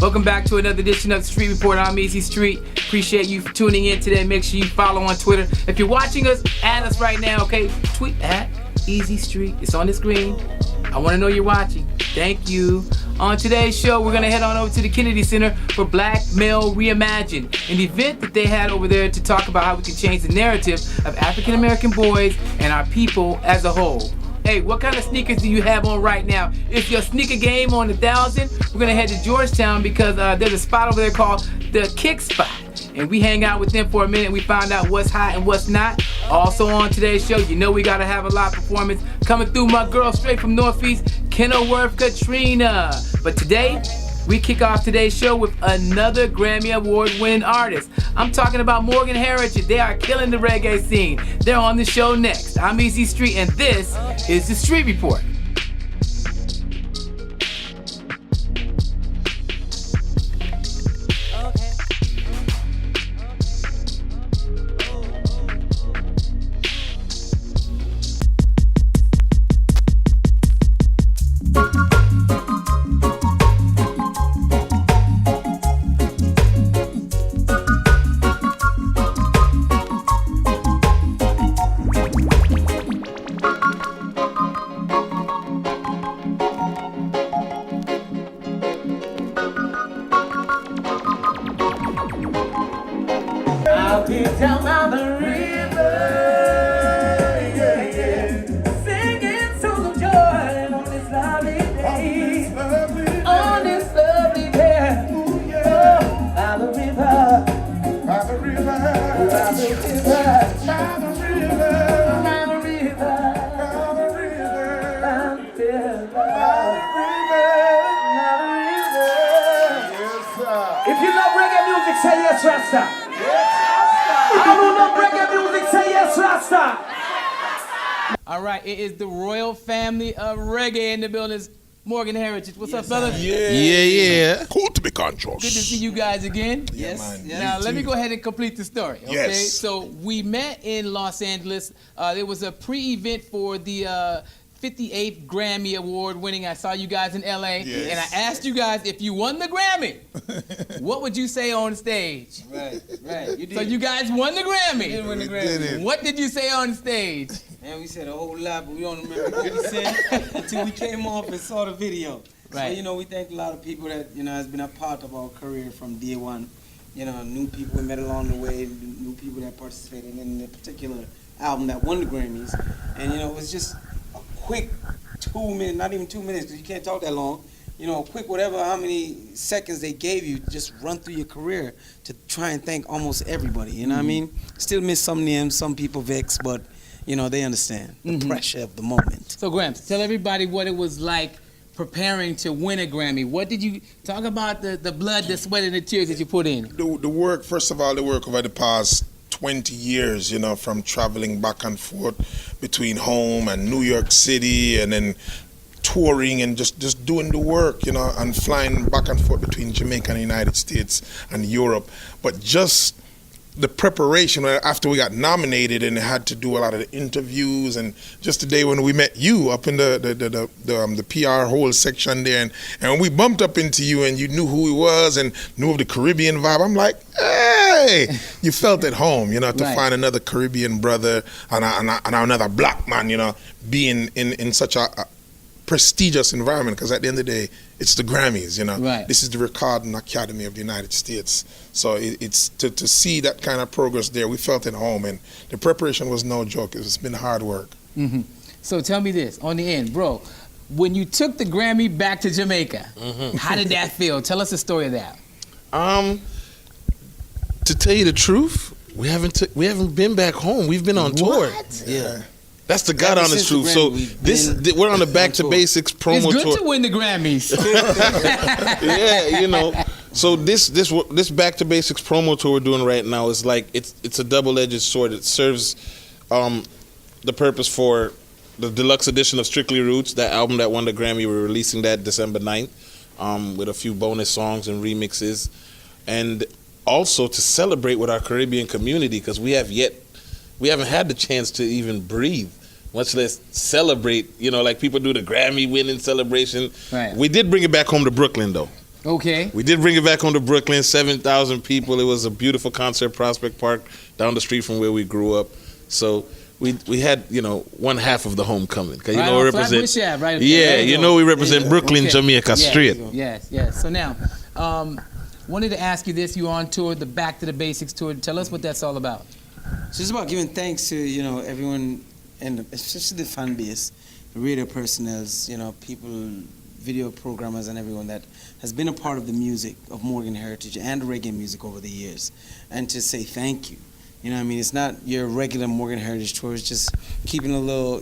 Welcome back to another edition of the Street Report. I'm Easy Street. Appreciate you for tuning in today. Make sure you follow on Twitter. If you're watching us, add us right now, okay? Tweet at Easy Street. It's on the screen. I want to know you're watching. Thank you. On today's show, we're going to head on over to the Kennedy Center for Black Male Reimagined, an event that they had over there to talk about how we can change the narrative of African American boys and our people as a whole. Hey, what kind of sneakers do you have on right now? If your sneaker game on 1,000, we're going to head to Georgetown because there's a spot over there called the Kick Spot. And we hang out with them for a minute. We find out what's hot and what's not. Also on today's show, you know we got to have a live performance coming through my girl straight from Northeast, Kenilworth, Katrina. But today, we kick off today's show with another Grammy Award-winning artist. I'm talking about Morgan Heritage. They are killing the reggae scene. They're on the show next. I'm Easy Street, and this is the Street Report. Down by the river, yeah, yeah. Singing songs of joy on this lovely day, on this lovely day. Ooh, yeah. Oh, by the river, by the river, by the river, by the river, by the river, by the river, by the river, by the river. Yes, sir. If you love reggae music, say yes, Rasta. I don't know reggae music, say yes, Rasta. All right, it is the royal family of reggae in the building. Morgan Heritage. What's up, fellas? Yeah. Cool to be conscious. Good to see you guys again. Yes. Now, let me go ahead and complete the story, okay? Yes. So, we met in Los Angeles. There was a pre-event for the 58th Grammy Award winning. I saw you guys in LA, and I asked you guys if you won the Grammy, what would you say on stage? Right. You did. So you guys won the Grammy. We did win the Grammy. What did you say on stage? Man, we said a whole lot, but we don't remember what we said until we came off and saw the video. Right. So, we thank a lot of people that, has been a part of our career from day one. New people we met along the way, new people that participated in the particular album that won the Grammys. And, it was just a quick 2 minutes, not even 2 minutes, because you can't talk that long. Quick whatever, how many seconds they gave you, just run through your career to try and thank almost everybody. You know what I mean? Still miss some names, some people vex, but, they understand the pressure of the moment. So, Gramps, tell everybody what it was like preparing to win a Grammy. What did you talk about the blood, the sweat, and the tears that you put in? The work, first of all, the work over the past 20 years, from traveling back and forth between home and New York City and then touring and just doing the work, and flying back and forth between Jamaica and the United States and Europe. But just the preparation after we got nominated and had to do a lot of the interviews, and just the day when we met you up in the PR whole section there, and when we bumped up into you and you knew who he was and knew of the Caribbean vibe, I'm like, hey, you felt at home, to Right. find another Caribbean brother and another black man, being in such a prestigious environment, because at the end of the day, it's the Grammys, Right. This is the Recording Academy of the United States. So it's to see that kind of progress there, we felt at home, and the preparation was no joke. It's been hard work. Mm-hmm. So tell me this, on the end, bro, when you took the Grammy back to Jamaica, how did that feel? Tell us the story of that. To tell you the truth, we haven't been back home. We've been on tour. Yeah. That's the God honest truth. So we're on the Back to Basics promo tour. It's good to win the Grammys. Yeah, So this Back to Basics promo tour we're doing right now is like it's a double-edged sword. It serves the purpose for the deluxe edition of Strictly Roots, that album that won the Grammy. We're releasing that December 9th with a few bonus songs and remixes, and also to celebrate with our Caribbean community, because we haven't had the chance to even breathe, much less celebrate, like people do the Grammy winning celebration. Right. We did bring it back home to Brooklyn, though. Okay. We did bring it back home to Brooklyn, 7,000 people. It was a beautiful concert, Prospect Park, down the street from where we grew up. So we had, one half of the homecoming. Because, Right we on represent. Flatbush Ave, right? Yeah, There you go. we represent Brooklyn, Okay. Jamaica, Yes, straight. Yes. So now, wanted to ask you this. You on tour, the Back to the Basics tour. Tell us what that's all about. It's just about giving thanks to, everyone, and especially the fan base, the radio personnel, people, video programmers, and everyone that has been a part of the music of Morgan Heritage and reggae music over the years, and to say thank you. It's not your regular Morgan Heritage tour. It's just keeping a little,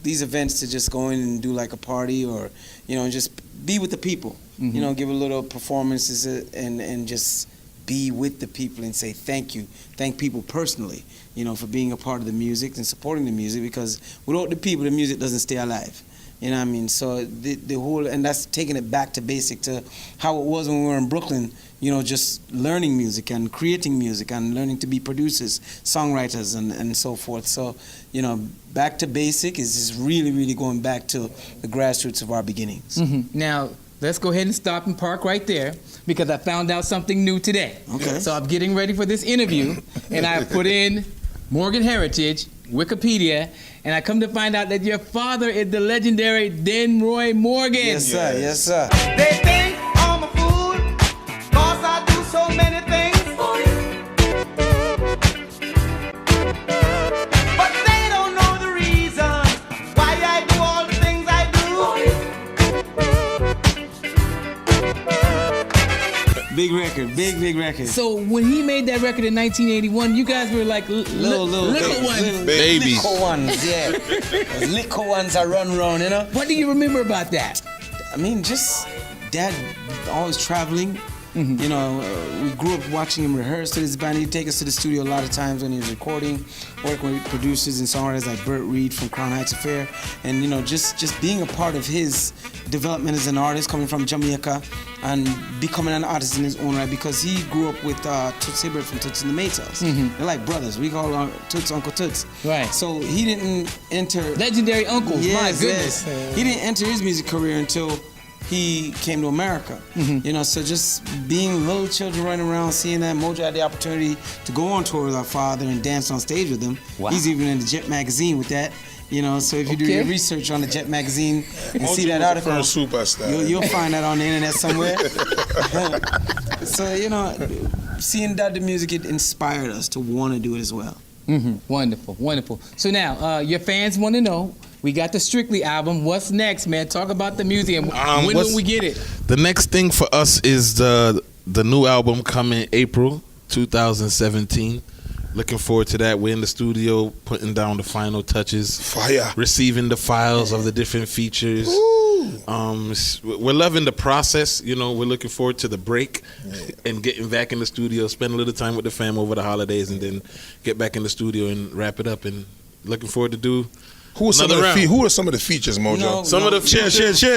these events to just go in and do like a party or, just be with the people. Mm-hmm. Give a little performances and just be with the people and say thank you. Thank people personally, for being a part of the music and supporting the music, because without the people, the music doesn't stay alive. So the whole, and that's taking it back to basic, to how it was when we were in Brooklyn, just learning music and creating music and learning to be producers, songwriters, and so forth. So, back to basic is just really, really going back to the grassroots of our beginnings. Mm-hmm. Now, let's go ahead and stop and park right there, because I found out something new today. Okay. So I'm getting ready for this interview, and I put in Morgan Heritage, Wikipedia, and I come to find out that your father is the legendary Denroy Morgan. Yes, sir. Yes, sir. They think I'm a fool, 'cause I do so many things. But they don't know the reason why I do all the things I do. Big record, big record. So when he made that record in 1981, you guys were like little ones. Babies. Little ones, yeah. Those little ones I run around, What do you remember about that? Just Dad always traveling. Mm-hmm. We grew up watching him rehearse to this band. He'd take us to the studio a lot of times when he was recording, working with producers and songwriters like Bert Reed from Crown Heights Affair, and just being a part of his development as an artist, coming from Jamaica and becoming an artist in his own right, because he grew up with Toots Hibbert from Toots and the Maytals. Mm-hmm. They're like brothers. We call Toots Uncle Toots. Right. So he didn't enter Legendary uncles, Yes, my goodness. yes. He didn't enter his music career until he came to America. Mm-hmm. So just being little children running around, seeing that, Mojo had the opportunity to go on tour with our father and dance on stage with him. Wow. He's even in the Jet magazine with that. So if you do your research on the Jet magazine and see that article, superstar. you'll find that on the internet somewhere. So, seeing that the music, it inspired us to want to do it as well. Mm-hmm. Wonderful. So now, your fans want to know, we got the Strictly album. What's next, man? Talk about the music. And when will we get it? The next thing for us is the new album coming April 2017. Looking forward to that. We're in the studio putting down the final touches. Fire. Receiving the files of the different features. We're loving the process. We're looking forward to the break and getting back in the studio, spend a little time with the fam over the holidays, and then get back in the studio and wrap it up. And looking forward to do Who are some of the features, Mojo? Some of the features. Chill.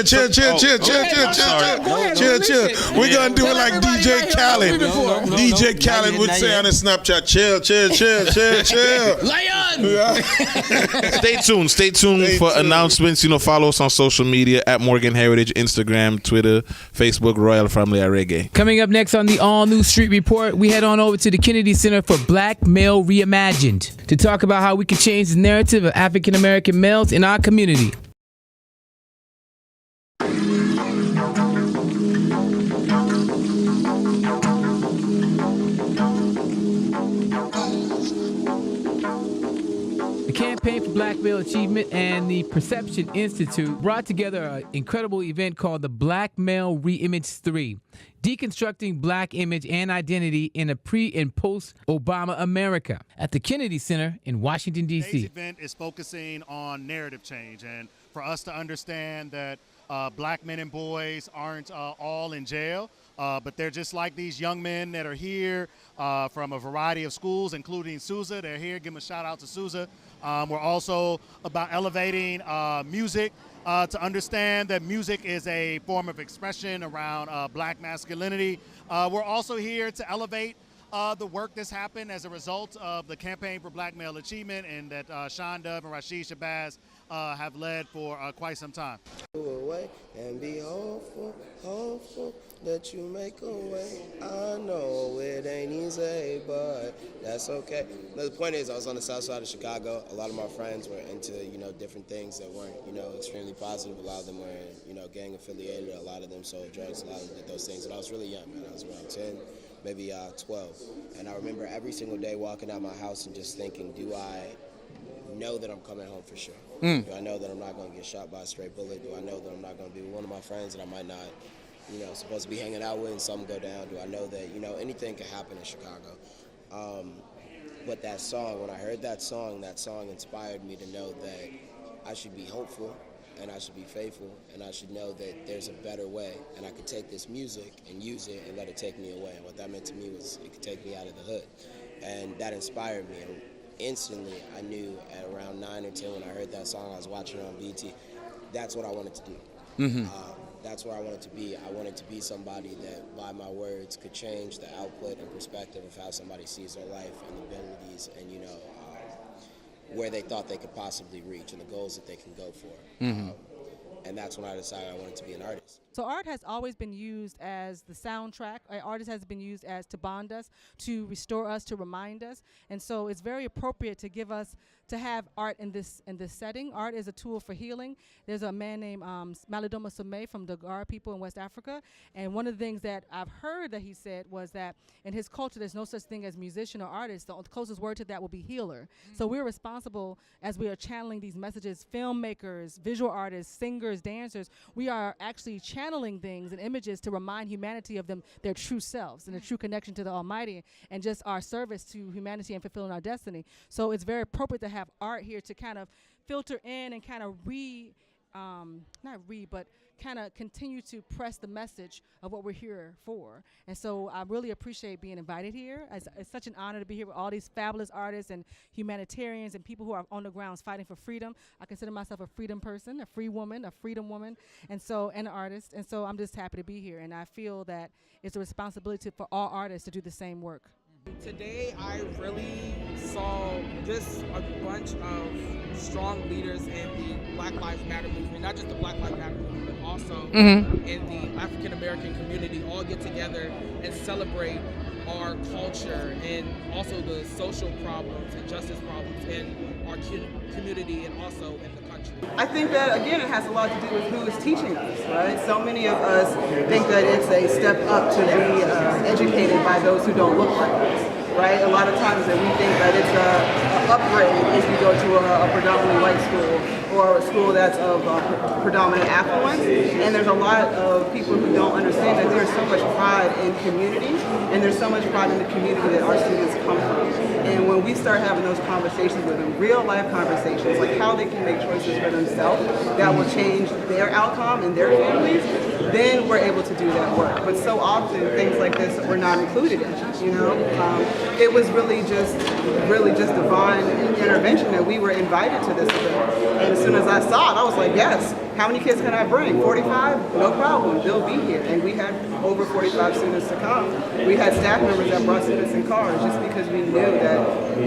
We're gonna do it like DJ Khaled. DJ Khaled would say on his Snapchat, chill. Stay tuned for announcements. Follow us on social media at Morgan Heritage, Instagram, Twitter, Facebook, Royal Family Reggae. Coming up next on the all-new Street Report, we head on over to the Kennedy Center for Black Male Reimagined to talk about how we can change the narrative of African American males in our community. The Campaign for Black Male Achievement and the Perception Institute brought together an incredible event called the Black Male Reimage 3, deconstructing black image and identity in a pre- and post-Obama America at the Kennedy Center in Washington, D.C. Today's event is focusing on narrative change, and for us to understand that black men and boys aren't all in jail, but they're just like these young men that are here from a variety of schools, including Sousa. They're here. Give them a shout out to Sousa. We're also about elevating music to understand that music is a form of expression around black masculinity. We're also here to elevate the work that's happened as a result of the Campaign for Black Male Achievement, and that Sean Dove and Rashid Shabazz have led for quite some time. Away and be hopeful that you make a way. I know it ain't easy, but that's okay. The point is, I was on the south side of Chicago. A lot of my friends were into, different things that weren't, extremely positive. A lot of them were, gang affiliated. A lot of them sold drugs. A lot of them did those things. And I was really young, man. I was around 10, maybe 12. And I remember every single day walking out my house and just thinking, do I know that I'm coming home for sure? Do I know that I'm not going to get shot by a stray bullet? Do I know that I'm not going to be with one of my friends that I might not, supposed to be hanging out with and something go down? Do I know that, anything can happen in Chicago? But that song, when I heard that song inspired me to know that I should be hopeful and I should be faithful and I should know that there's a better way and I could take this music and use it and let it take me away. And what that meant to me was it could take me out of the hood. And that inspired me. And instantly, I knew at around 9 or 10 when I heard that song, I was watching it on BT, that's what I wanted to do. That's where I wanted to be. I wanted to be somebody that, by my words, could change the output and perspective of how somebody sees their life and abilities and, where they thought they could possibly reach and the goals that they can go for. And that's when I decided I wanted to be an artist. So art has always been used as the soundtrack. Art has been used as to bond us, to restore us, to remind us. And so it's very appropriate to give us, to have art in this setting. Art is a tool for healing. There's a man named Malidoma Somé from the Gar people in West Africa. And one of the things that I've heard that he said was that in his culture, there's no such thing as musician or artist. The closest word to that will be healer. So we're responsible as we are channeling these messages, filmmakers, visual artists, singers, dancers. We are actually channeling things and images to remind humanity of their true selves and their true connection to the Almighty and just our service to humanity and fulfilling our destiny. So it's very appropriate to have art here to kind of filter in and kind of but kind of continue to press the message of what we're here for. And so I really appreciate being invited here. It's such an honor to be here with all these fabulous artists and humanitarians and people who are on the grounds fighting for freedom. I consider myself a freedom person, a free woman, a freedom woman, and an artist. And so I'm just happy to be here. And I feel that it's a responsibility for all artists to do the same work. Today, I really saw just a bunch of strong leaders in the Black Lives Matter movement, not just the Black Lives Matter movement, but also in the African American community, all get together and celebrate our culture and also the social problems and justice problems in our community and also in the country. I think that, again, it has a lot to do with who is teaching us, right? So many of us think that it's a step up to be educated by those who don't look like us, right? A lot of times that we think that it's an upgrade if you go to a predominantly white school or a school that's of predominant affluence. And there's a lot of people who don't understand that there's so much pride in community, and there's so much pride in the community that our students come from. And when we start having those conversations with them, real life conversations, like how they can make choices for themselves that will change their outcome and their families, then we're able to do that work. But so often things like this were not included in it, It was really just divine intervention that we were invited to this event. And as soon as I saw it, I was like, yes, how many kids can I bring? 45? No problem, they'll be here. And we had over 45 students to come. We had staff members that brought students in cars just because we knew that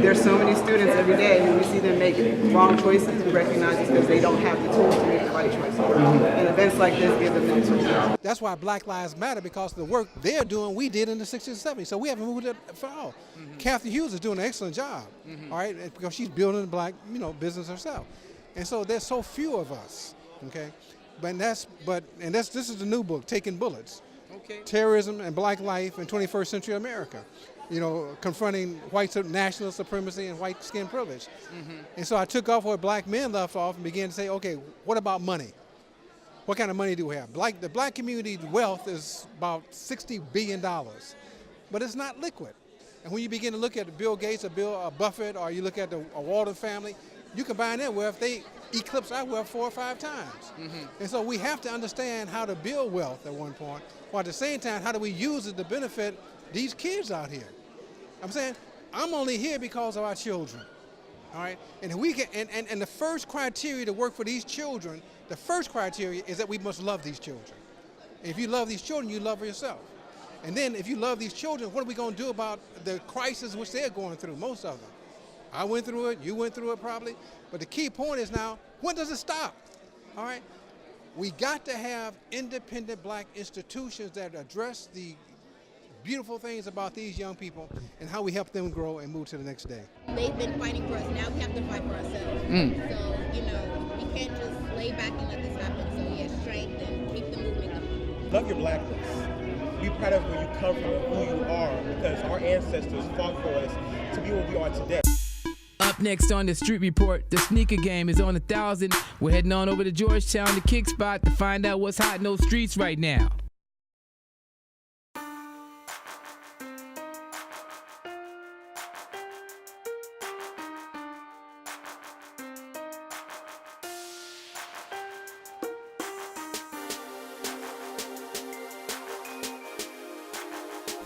there's so many students every day and we see them make wrong choices. We recognize it's because they don't have the tools to make the right choices. And events like this give them the tools. That's why Black Lives Matter, because the work they're doing, we did in the 60s and 70s. So we haven't moved it for all. Kathy Hughes is doing an excellent job, all right, because she's building black, business herself. And so there's so few of us, okay? This is the new book, Taking Bullets. Okay. Terrorism and Black Life in 21st Century America. Confronting white national supremacy and white skin privilege. And so I took off where black men left off and began to say, okay, what about money? What kind of money do we have? The black community wealth is about $60 billion, but it's not liquid. And when you begin to look at Bill Gates or Bill Buffett, or you look at the Walton family, you combine their wealth, they eclipse our wealth 4 or 5 times. And so we have to understand how to build wealth at one point, while at the same time, how do we use it to benefit these kids out here? I'm saying, I'm only here because of our children, all right? And we can, and the first criteria to work for these children, the first criteria is that we must love these children. And if you love these children, you love yourself. And then if you love these children, what are we going to do about the crisis which they're going through, most of them? I went through it, you went through it probably, but the key point is now, When does it stop? All right? We got to have independent black institutions that address the beautiful things about these young people and how we help them grow and move to the next day. They've been fighting for us. Now we have to fight for ourselves. So, you know, we can't just lay back and let this happen. So, yeah, strength and keep the movement going. Love your blackness. Be proud of where you come from and who you are, because our ancestors fought for us to be where we are today. Up next on the Street Report, the sneaker game is on 1,000. We're heading on over to Georgetown, the kick spot, to find out what's hot in those streets right now.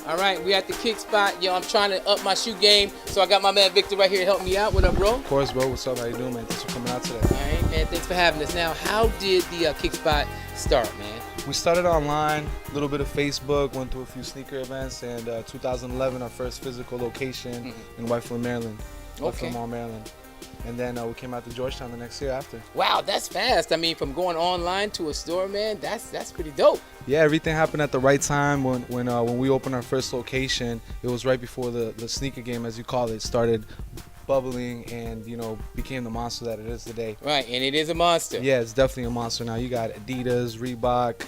All right, we at the kick spot. Yo, I'm trying to up my shoe game, so I got my man Victor right here to help me out. What up, bro? Of course, bro. What's up? How you doing, man? Thanks for coming out today. All right, man. Thanks for having us. Now, how did the kick spot start, man? We started online, a little bit of Facebook, went to a few sneaker events, and 2011, our first physical location in Whitefield, Maryland. Whitefield Mall, Maryland. And then we came out to Georgetown the next year after. Wow, that's fast. I mean, from going online to a store, man, that's pretty dope. Yeah, everything happened at the right time. When we opened our first location, it was right before the sneaker game, as you call it, started bubbling and, you know, became the monster that it is today. Right, and it is a monster. Yeah, it's definitely a monster now. You got Adidas, Reebok,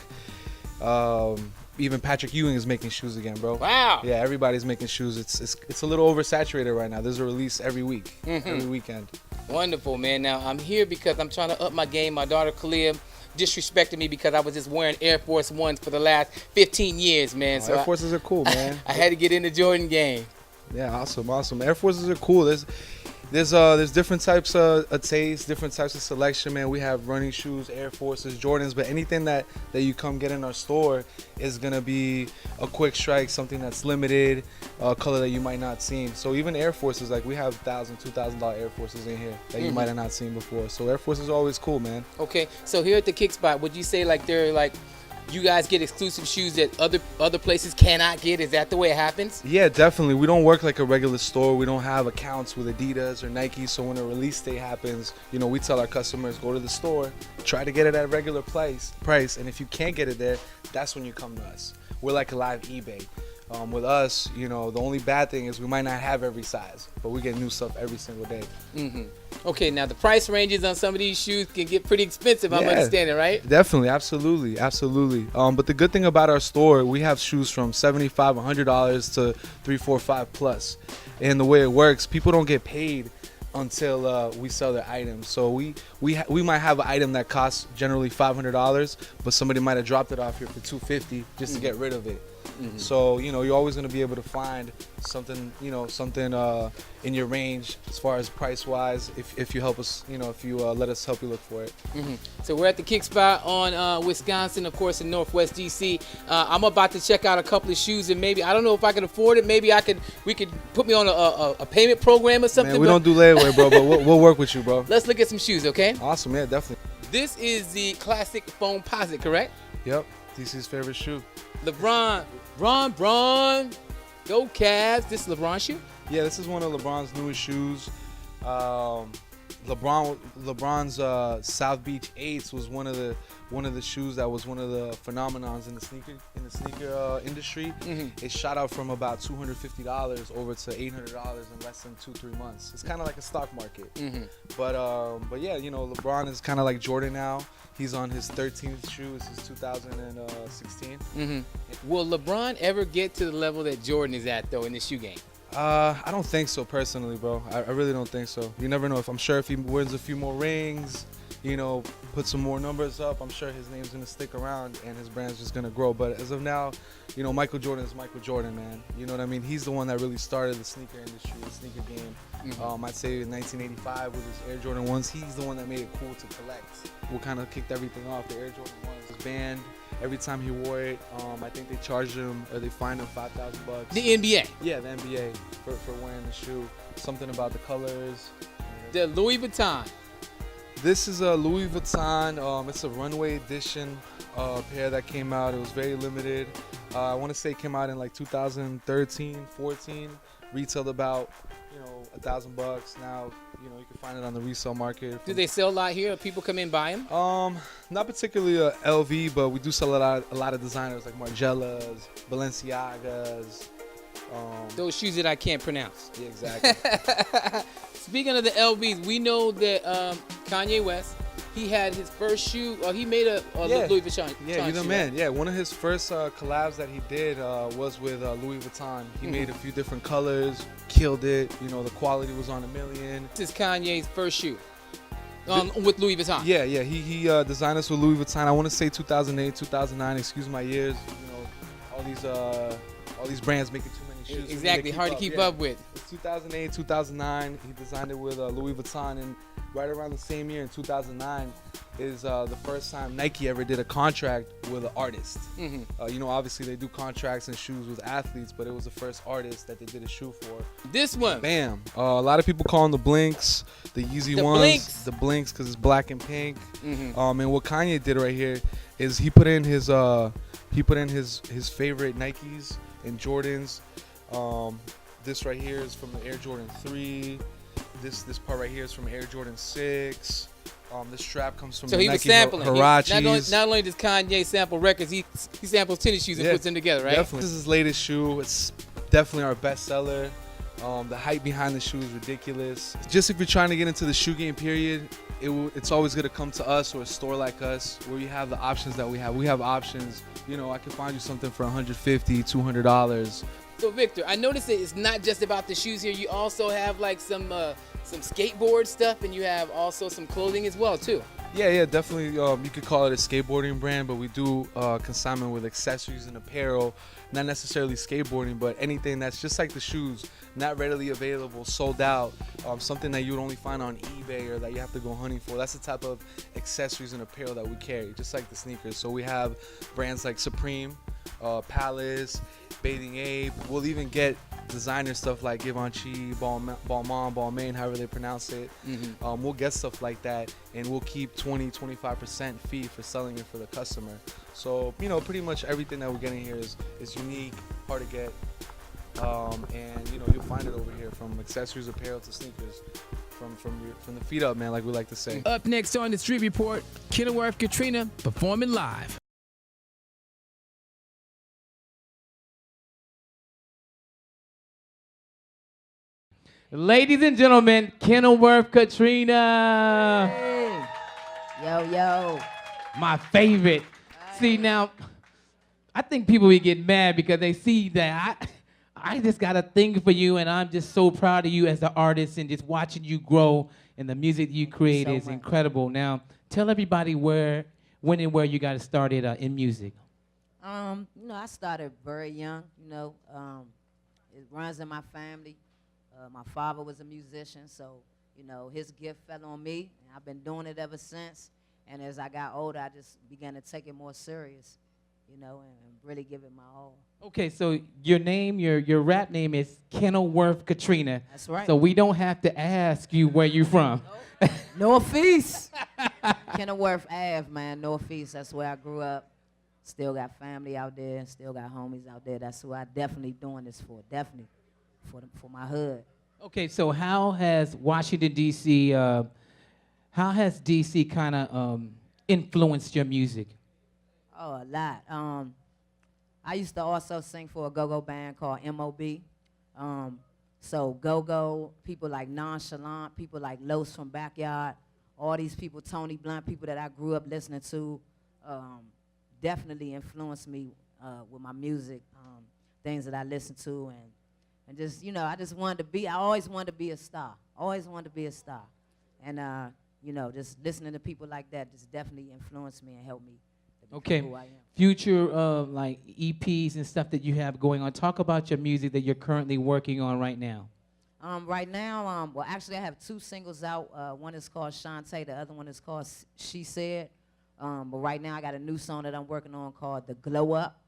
even Patrick Ewing is making shoes again, bro. Wow. Yeah, everybody's making shoes. It's a little oversaturated right now. There's a release every week, every weekend. Wonderful, man. Now, I'm here because I'm trying to up my game. My daughter, Kalia, disrespected me because I was just wearing Air Force Ones for the last 15 years, man. So Air Forces are cool, man. I had to get in the Jordan game. Yeah, awesome. Air Forces are cool. There's different types of taste, different types of selection, man. We have running shoes, Air Forces, Jordans, but anything that you come get in our store is gonna be a quick strike, something that's limited, a color that you might not seen. So even Air Forces, like we have $1,000, $2,000 Air Forces in here that you might have not seen before. So Air Forces are always cool, man. Okay, so here at the Kick Spot, would you say like they're like, you guys get exclusive shoes that other places cannot get? Is that the way it happens? Yeah, definitely. We don't work like a regular store. We don't have accounts with Adidas or Nike. So when a release day happens, you know, we tell our customers, go to the store, try to get it at a regular price. And if you can't get it there, that's when you come to us. We're like a live eBay. With us, you know, the only bad thing is we might not have every size, but we get new stuff every single day. Okay, now the price ranges on some of these shoes can get pretty expensive. I'm understanding, right? Definitely, absolutely. But the good thing about our store, we have shoes from $75, $100 to $300, $400, $500 plus. And the way it works, people don't get paid until we sell their items. So we might have an item that costs generally $500, but somebody might have dropped it off here for $250 just to get rid of it. So, you know, you're always going to be able to find something, you know, in your range as far as price-wise if you help us, you know, if you let us help you look for it. So we're at the Kick Spot on Wisconsin, of course, in Northwest DC. I'm about to check out a couple of shoes, and maybe, I don't know if I can afford it. Maybe we could put me on a payment program or something. Man, we don't do layaway, bro, but we'll work with you, bro. Let's look at some shoes, okay? Awesome, yeah, definitely. This is the classic foam posit, correct? Yep, DC's favorite shoe. LeBron, go Cavs. This is LeBron's shoe? Yeah, this is one of LeBron's newest shoes. LeBron's South Beach 8s was one of the shoes that was one of the phenomenons in the sneaker industry. It shot out from about $250 over to $800 in less than 2-3 months. It's kind of like a stock market. But yeah, you know, LeBron is kind of like Jordan now. He's on his 13th shoe. This is 2016. Will LeBron ever get to the level that Jordan is at, though, in the shoe game? I don't think so, personally, bro. I really don't think so. You never know. I'm sure if he wins a few more rings, you know, put some more numbers up, I'm sure his name's going to stick around and his brand's just going to grow. But as of now, you know, Michael Jordan is Michael Jordan, man. You know what I mean? He's the one that really started the sneaker industry, the sneaker game. I'd say in 1985 with his Air Jordan 1s, he's the one that made it cool to collect. What kind of kicked everything off, the Air Jordan 1s. His band, every time he wore it, I think they charged him, or they fined him $5,000. The NBA? Yeah, the NBA for wearing the shoe. Something about the colors. The Louis Vuitton. This is a Louis Vuitton. It's a runway edition pair that came out. It was very limited. I want to say it came out in like 2013, 14. Retailed about, $1,000. Now, you can find it on the resale market. Do they sell a lot here? People come in and buy them? Not particularly LV, but we do sell a lot of designers like Margielas, Balenciagas. Those shoes that I can't pronounce. Yeah, exactly. Speaking of the LVs, we know that Kanye West, he had his first shoe, he made a Louis Vuitton. Yeah, you're the shoe, man. right? Yeah, one of his first collabs that he did was with Louis Vuitton. He made a few different colors, killed it. The quality was on a million. This is Kanye's first shoe with Louis Vuitton. Yeah. He designed us with Louis Vuitton. I want to say 2008, 2009. Excuse my years. All these brands making too many shoes. Exactly, hard to keep up with. It's 2008, 2009. He designed it with Louis Vuitton, and right around the same year in 2009 is the first time Nike ever did a contract with an artist. Obviously they do contracts and shoes with athletes, but it was the first artist that they did a shoe for. This one. Bam. A lot of people call them the Blinks, the Yeezy ones. The Blinks because it's black and pink. And what Kanye did right here is he put in his favorite Nikes and Jordans. This right here is from the Air Jordan 3. This part right here is from Air Jordan 6. This strap comes from the Nike Huaraches. Not only does Kanye sample records, he samples tennis shoes and puts them together, right? Definitely. This is his latest shoe. It's definitely our best seller. The hype behind the shoe is ridiculous. Just if you're trying to get into the shoe game, period, it's always going to come to us or a store like us where you have the options that we have. We have options. I can find you something for $150, $200. So Victor, I noticed that it's not just about the shoes here. You also have like some skateboard stuff, and you have also some clothing as well too. Yeah, definitely. You could call it a skateboarding brand, but we do consignment with accessories and apparel. Not necessarily skateboarding, but anything that's just like the shoes, not readily available, sold out, something that you would only find on eBay or that you have to go hunting for. That's the type of accessories and apparel that we carry, just like the sneakers. So we have brands like Supreme, Palace, Bathing Ape. We'll even get designer stuff like Givenchy, Balmain, however they pronounce it. We'll get stuff like that, and we'll keep 20-25% fee for selling it for the customer. So pretty much everything that we're getting here is unique, hard to get, and you'll find it over here, from accessories, apparel to sneakers, from the feet up, man, like we like to say. Up next on the Street Report, Kenilworth Katrina performing live. Ladies and gentlemen, Kenilworth Katrina. Hey. Yo. My favorite. See, now, I think people will get mad because they see that I just got a thing for you, and I'm just so proud of you as an artist, and just watching you grow, and the music you create is incredible. Now, tell everybody when and where you got started in music. I started very young. It runs in my family. My father was a musician, so, his gift fell on me, and I've been doing it ever since. And as I got older, I just began to take it more serious, and really give it my all. Okay, so your name, your rap name is Kenilworth Katrina. That's right. So we don't have to ask you where you from. Northeast. Kenilworth Ave, man, Northeast. That's where I grew up. Still got family out there, still got homies out there. That's who I definitely doing this for, definitely. For my hood. Okay, so how has Washington, D.C., how has D.C. kind of influenced your music? Oh, a lot. I used to also sing for a go-go band called M.O.B. So go-go, people like Nonchalant, people like Los from Backyard, all these people, Tony Blunt, people that I grew up listening to, definitely influenced me with my music, things that I listen to, and just, I just wanted to be, I always wanted to be a star. Always wanted to be a star. And, just listening to people like that just definitely influenced me and helped me to become who I am. Future, like EPs and stuff that you have going on. Talk about your music that you're currently working on right now. Right now, well, actually, I have 2 singles out. One is called Shantae. The other one is called She Said. But right now, I got a new song that I'm working on called The Glow Up.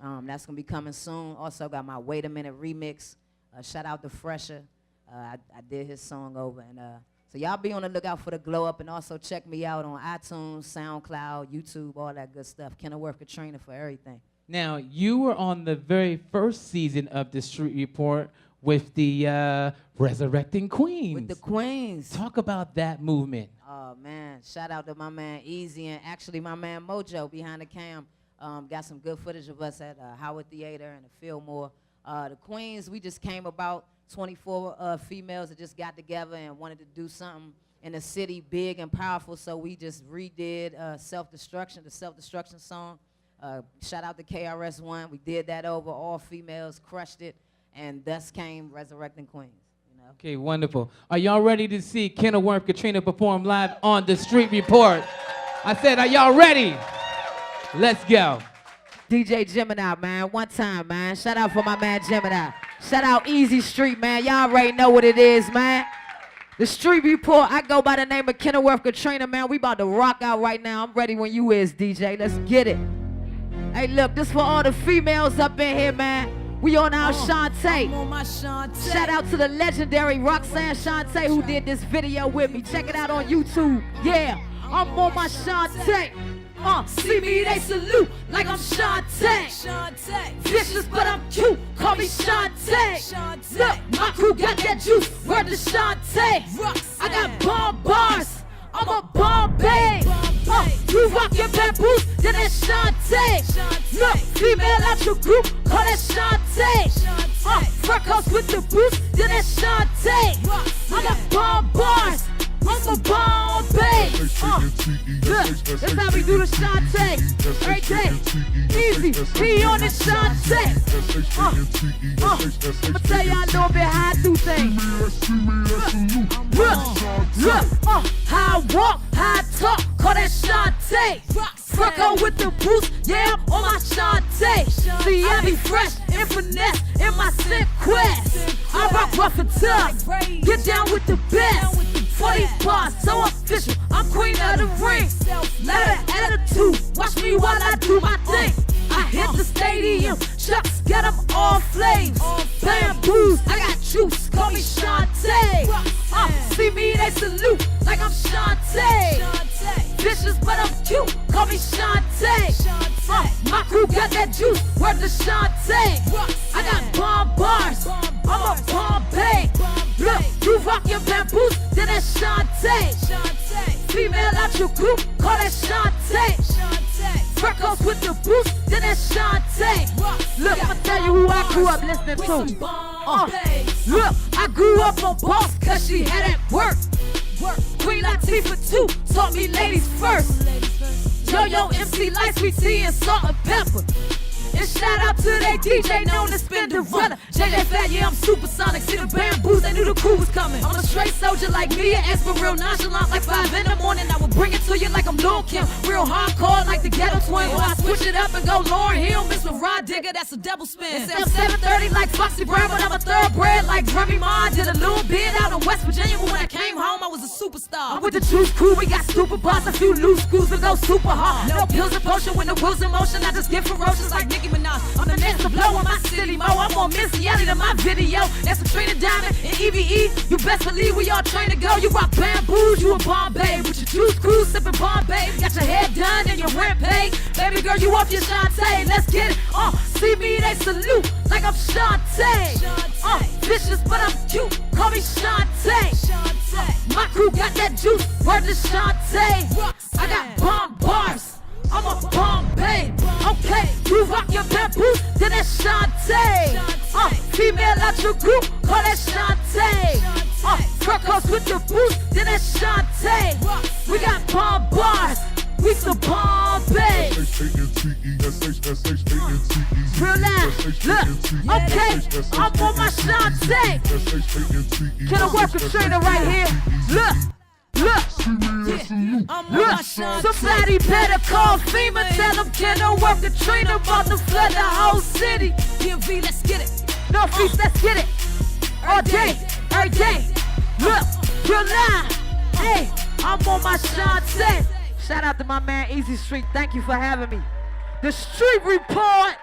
That's going to be coming soon. Also got my Wait a Minute remix. Shout out to Fresher. I did his song over. And so y'all be on the lookout for The Glow Up. And also check me out on iTunes, SoundCloud, YouTube, all that good stuff. Kenilworth Katrina for everything. Now, you were on the very first season of the Street Report with the Resurrecting Queens. With the Queens. Talk about that movement. Oh, man. Shout out to my man Easy and actually my man Mojo behind the cam. Got some good footage of us at Howard Theater and the Fillmore. The Queens, we just came about 24 females that just got together and wanted to do something in the city big and powerful, so we just redid Self-Destruction, the Self-Destruction song. Shout out to KRS-One. We did that over, all females, crushed it, and thus came Resurrecting Queens. You know? Okay, wonderful. Are y'all ready to see Kenilworth, Katrina perform live on the Street Report? I said, are y'all ready? Let's go. DJ Gemini, man, one time, man. Shout out for my man Gemini. Shout out Easy Street, man. Y'all already know what it is, man. The Street Report, I go by the name of Kenilworth Katrina, man. We about to rock out right now. I'm ready when you is, DJ. Let's get it. Hey, look, this for all the females up in here, man. We on our Shantae. Shout out to the legendary Roxanne Shantae who did this video with me. Check it out on YouTube. Yeah, I'm on my Shantae. See me, they salute like I'm Shantae. Vicious, but I'm cute. Call me Shantae. Look, my crew got that juice. Word to Shantae. I got bomb bars. I'm a Bombay. You rockin' bamboos, then that's Shantae. Look, female out your group, call that Shantae. Front house with the boots, then that's Shantae. I'm a bomb bars. I'm a Bombay. Look, that's how we do the Shantae. Every day, easy, be on the Shantae. I'ma tell y'all a little bit how I do things. Look, how I walk, how I talk, call that Shantae. Front with the boots, yeah, I'm on my Shantae. See, I be fresh and finesse in my sick quest. I rock rough and tough, get down with the best. 40 bars, so official, I'm queen of the ring. Let her attitude, watch me while I do my thing. I hit the stadium, shucks, get them all flames. Bamboos, I got juice, call me Shantae. See me, they salute like I'm Shantae. Vicious, but I'm cute, call me Shantae. My crew got that juice, word to Shantae. I got bomb bars, I'm a Bombay. Look, you rock your bamboos, then that's Shantae. Female out your group, call that Shantae. Freckles with the boots, then that's Shantae. Look, I'ma tell you who I grew up listening to. Look, I grew up on Boss, cause she had at work. Queen Latifah too, taught me ladies first. Yo-Yo MC Light, sweet tea and salt and pepper. And shout out to they DJ known as Spinderella. JJ Fat, yeah, I'm supersonic. See the bamboos, they knew the crew was coming. I'm a straight soldier like me, and ask for real nonchalant like 5 in the morning. I will bring it to you like I'm Lil' Kim. Real hardcore like the Ghetto Twin. Or I switch it up and go Lauryn Hill, Miss Rod Digger, that's a double spin. It's 7:30 like Foxy Brown, but I'm a thoroughbred like Remy Ma. Did a little bit out in West Virginia, but when I came home, I was a superstar. I'm with the Juice Crew, we got super boss, a few loose screws and go super hard. No pills and potion when the wheels in motion, I just get ferocious like Nicki Minaj. I'm the next to blow in my city, mo. I'm on Missy Elliott in my video. That's Katrina Diamond and EVE. You best believe we all train to go. You rock bamboos, you a Bombay. With your Juice Crew, sipping Bombay. Got your hair done and your rent paid. Baby girl, you off your Shantae. Let's get it. See me, they salute like I'm Shantae. Vicious, but I'm cute. Call me Shantae. My crew got that juice. Word to Shantae. I got bomb bars. I'm a Bombay. Okay, you rock your bamboos, then that's Shantae. Female out your group, call that Shantae. Freckles with the boots, then that's Shantae. We got bomb bars, we some Bombay. Real life, look, okay, I'm on my Shantae. Kenilworth Katrina right here, look. Look, somebody better call FEMA, tell them Kenilworth Katrina about to flood the whole city. DMV, let's get it. Northeast, let's get it. All day, every day. Look, real live. Hey, I'm on my Shantae. Shout out to my man Easy Street. Thank you for having me. The Street Report.